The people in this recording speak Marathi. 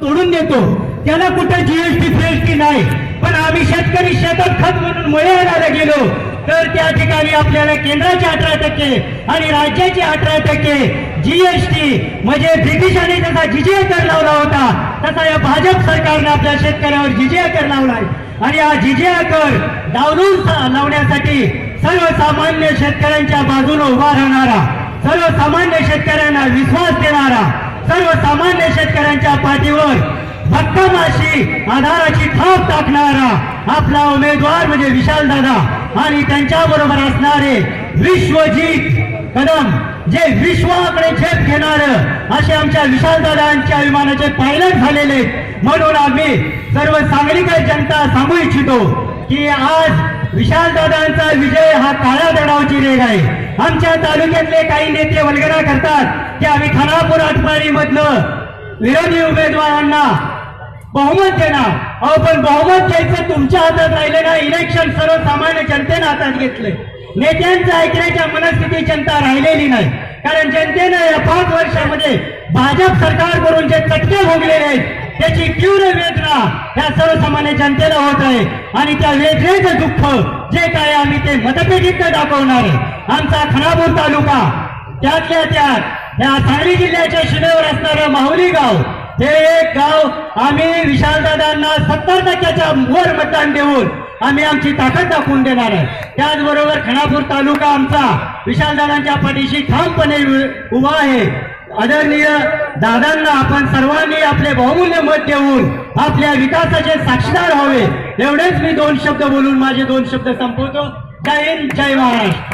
तोडून देतो, त्याला कुठे जीएसटी फीएसटी नाही. पण आम्ही शेतकरी शेतात खत म्हणून मळे आणायला गेलो तर त्या ठिकाणी आपल्याला केंद्राचे 18% आणि राज्याचे 18% जीएसटी, म्हणजे ब्रिटिशांनी जसा जिजिया कर लावला होता तसा या भाजप सरकारने आपल्या शेतकऱ्यावर जिजिया कर लावलाय. आणि हा जिजिया कर डावलून लावण्यासाठी सर्वसामान्य शेतकऱ्यांच्या बाजूने उभा राहणारा, सर्वसामान्य शेतकऱ्यांना विश्वास देणारा, सर्वसामान्य शेतकऱ्यांच्या पाठीवर भक्कमाशी आधाराची थाप टाकणारा आपला उमेदवार म्हणजे विशालदादा आणि त्यांच्याबरोबर असणारे विश्वजीत कदम, जे विश्वाकडे झेप घेणार असे आमच्या विशालदादांच्या विमानाचे पायलट झालेले. म्हणून आम्ही सर्व सांगलीकर जनता सांगू इच्छितो की आज विशालदादांचा विजय हा काळ्या दडावची रेग आहे. आमच्या तालुक्यातले काही नेते वल्गना करतात की आम्ही खानापूर आटपाडी मधनं विरोधी उमेदवारांना बहुमत देणार. अहो, पण बहुमत घ्यायचं तुमच्या हातात राहिले ना. इलेक्शन सर्वसामान्य जनतेने हातात घेतले. नेत्यांचं ऐकण्याच्या मनस्थिती जनता राहिलेली नाही. कारण जनतेनं या 5 वर्षामध्ये भाजप सरकारकडून जे चटके भोगलेले आहेत त्याची तीव्र वेदना या सर्वसामान्य जनतेला होत आहे. आणि त्या वेदनेचं दुःख जे काय आम्ही ते मतपेटीत दाखवणार आहे. आमचा खानापूर तालुका त्यातल्या त्यात या सांगली जिल्ह्याच्या सीमेवर असणारं माहुली गाव, हे एक गाव आम्ही विशालदादांना 70% वर मतदान देऊन आम्ही आमची ताकद दाखवून देणार आहे. त्याचबरोबर खानापूर तालुका आमचा विशालदादांच्या पाठीशी ठामपणे उभा आहे. आदरणीय दादांना आपण सर्वांनी आपले बहुमूल्य मत देऊन आपल्या विकासाचे साक्षीदार व्हावे. एवढेच मी 2 शब्द बोलून माझे 2 शब्द संपवतो. जय हिंद, जय महाराष्ट्र.